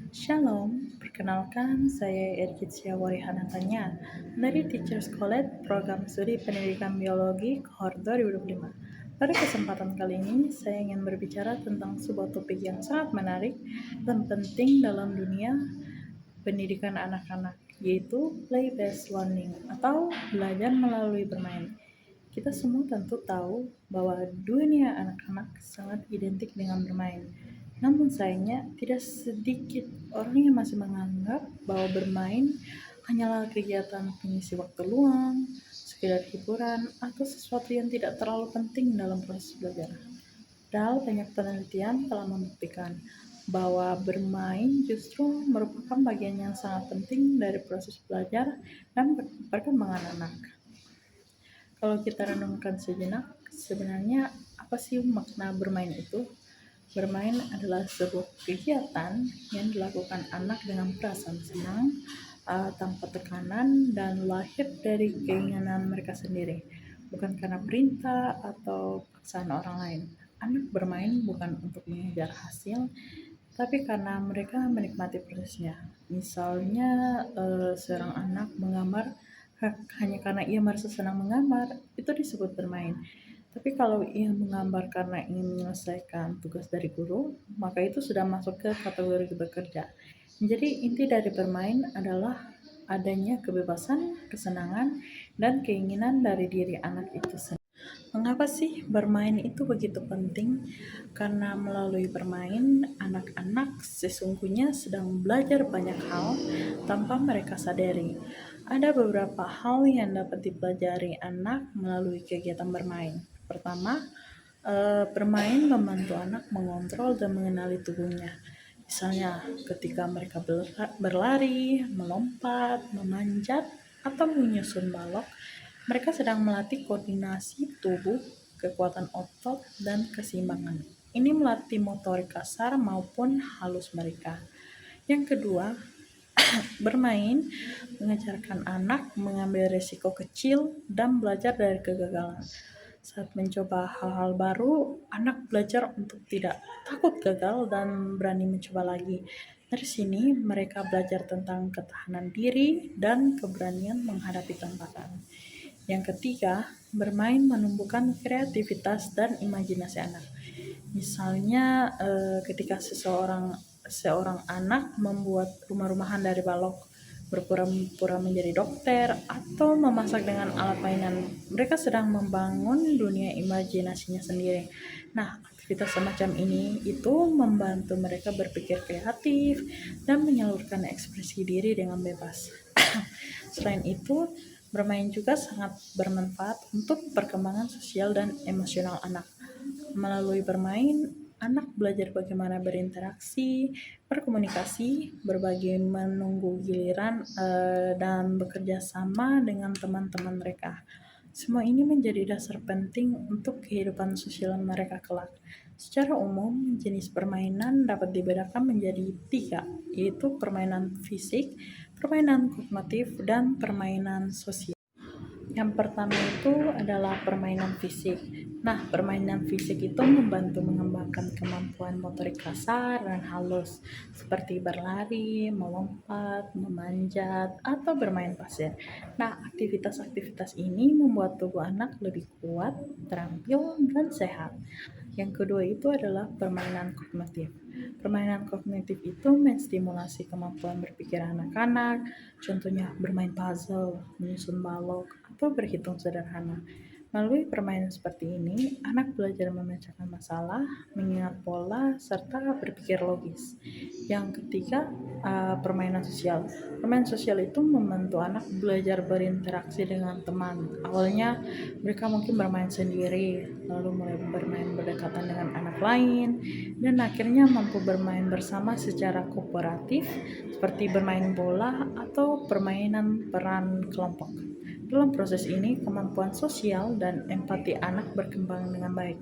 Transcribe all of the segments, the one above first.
Shalom, perkenalkan saya Ergitsia Warihanatanya dari Teachers College Program Studi Pendidikan Biologi Cohort 2025. Pada kesempatan kali ini, saya ingin berbicara tentang sebuah topik yang sangat menarik dan penting dalam dunia pendidikan anak-anak, yaitu play-based learning atau belajar melalui bermain. Kita semua tentu tahu bahwa dunia anak-anak sangat identik dengan bermain. Namun sayangnya tidak sedikit orang yang masih menganggap bahwa bermain hanyalah kegiatan pengisi waktu luang, sekedar hiburan, atau sesuatu yang tidak terlalu penting dalam proses belajar. Padahal banyak penelitian telah membuktikan bahwa bermain justru merupakan bagian yang sangat penting dari proses belajar dan perkembangan anak. Kalau kita renungkan sejenak, sebenarnya apa sih makna bermain itu? Bermain adalah sebuah kegiatan yang dilakukan anak dengan perasaan senang, tanpa tekanan, dan lahir dari keinginan mereka sendiri, bukan karena perintah atau paksaan orang lain. Anak bermain bukan untuk mengejar hasil, tapi karena mereka menikmati prosesnya. Misalnya, seorang anak menggambar hanya karena ia merasa senang menggambar, itu disebut bermain. Tapi kalau ia menggambar karena ingin menyelesaikan tugas dari guru, maka itu sudah masuk ke kategori bekerja. Jadi inti dari bermain adalah adanya kebebasan, kesenangan, dan keinginan dari diri anak itu sendiri. Mengapa sih bermain itu begitu penting? Karena melalui bermain, anak-anak sesungguhnya sedang belajar banyak hal tanpa mereka sadari. Ada beberapa hal yang dapat dipelajari anak melalui kegiatan bermain. Pertama, bermain membantu anak mengontrol dan mengenali tubuhnya. Misalnya, ketika mereka berlari, melompat, memanjat, atau menyusun balok, mereka sedang melatih koordinasi tubuh, kekuatan otot, dan keseimbangan. Ini melatih motorik kasar maupun halus mereka. Yang kedua, bermain mengajarkan anak mengambil risiko kecil dan belajar dari kegagalan. Saat mencoba hal-hal baru, anak belajar untuk tidak takut gagal dan berani mencoba lagi. Dari sini, mereka belajar tentang ketahanan diri dan keberanian menghadapi tantangan. Yang ketiga, bermain menumbuhkan kreativitas dan imajinasi anak. Misalnya, ketika seorang anak membuat rumah-rumahan dari balok, berpura-pura menjadi dokter, atau memasak dengan alat mainan, mereka sedang membangun dunia imajinasinya sendiri. Nah, aktivitas semacam ini itu membantu mereka berpikir kreatif dan menyalurkan ekspresi diri dengan bebas. Selain itu, bermain juga sangat bermanfaat untuk perkembangan sosial dan emosional anak. Melalui bermain, anak belajar bagaimana berinteraksi, berkomunikasi, berbagi menunggu giliran, dan bekerja sama dengan teman-teman mereka. Semua ini menjadi dasar penting untuk kehidupan sosial mereka kelak. Secara umum, jenis permainan dapat dibedakan menjadi tiga, yaitu permainan fisik, permainan kognitif, dan permainan sosial. Yang pertama itu adalah permainan fisik. Nah, permainan fisik itu membantu mengembangkan kemampuan motorik kasar dan halus, seperti berlari, melompat, memanjat, atau bermain pasir. Nah, aktivitas-aktivitas ini membuat tubuh anak lebih kuat, terampil, dan sehat. Yang kedua itu adalah permainan kognitif. Permainan kognitif itu menstimulasi kemampuan berpikir anak-anak, contohnya bermain puzzle, menyusun balok, atau berhitung sederhana. Melalui permainan seperti ini, anak belajar memecahkan masalah, mengingat pola, serta berpikir logis. Yang ketiga, permainan sosial. Permainan sosial itu membantu anak belajar berinteraksi dengan teman. Awalnya mereka mungkin bermain sendiri, lalu mulai bermain berdekatan dengan anak lain, dan akhirnya mampu bermain bersama secara kooperatif, seperti bermain bola atau permainan peran kelompok. Dalam proses ini, kemampuan sosial dan empati anak berkembang dengan baik.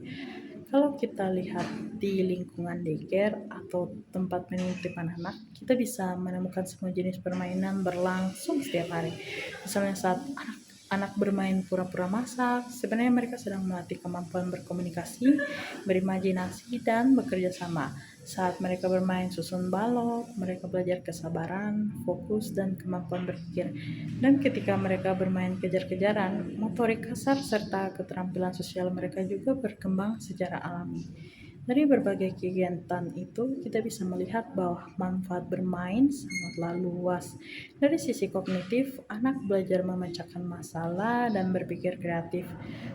Kalau kita lihat di lingkungan daycare atau tempat penitipan anak, kita bisa menemukan semua jenis permainan berlangsung setiap hari. Misalnya saat anak bermain pura-pura masak, sebenarnya mereka sedang melatih kemampuan berkomunikasi, berimajinasi, dan bekerja sama. Saat mereka bermain susun balok, mereka belajar kesabaran, fokus, dan kemampuan berpikir. Dan ketika mereka bermain kejar-kejaran, motorik kasar serta keterampilan sosial mereka juga berkembang secara alami. Dari berbagai kegiatan itu, kita bisa melihat bahwa manfaat bermain sangatlah luas. Dari sisi kognitif, anak belajar memecahkan masalah dan berpikir kreatif.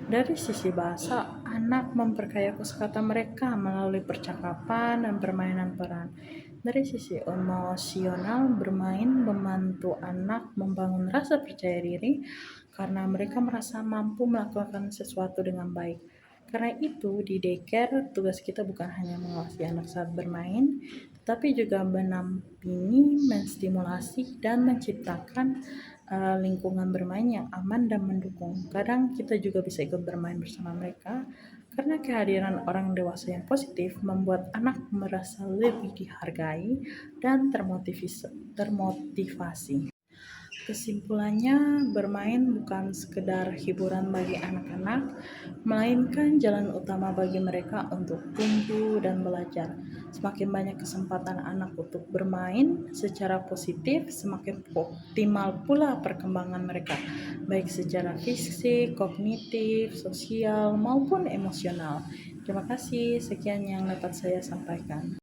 Dari sisi bahasa, anak memperkaya kosakata mereka melalui percakapan dan permainan peran. Dari sisi emosional, bermain membantu anak membangun rasa percaya diri karena mereka merasa mampu melakukan sesuatu dengan baik. Karena itu, di daycare, tugas kita bukan hanya mengawasi anak saat bermain, tetapi juga menampingi, menstimulasi, dan menciptakan lingkungan bermain yang aman dan mendukung. Kadang kita juga bisa ikut bermain bersama mereka, karena kehadiran orang dewasa yang positif membuat anak merasa lebih dihargai dan termotivasi. Kesimpulannya, bermain bukan sekedar hiburan bagi anak-anak, melainkan jalan utama bagi mereka untuk tumbuh dan belajar. Semakin banyak kesempatan anak untuk bermain secara positif, semakin optimal pula perkembangan mereka, baik secara fisik, kognitif, sosial, maupun emosional. Terima kasih, sekian yang dapat saya sampaikan.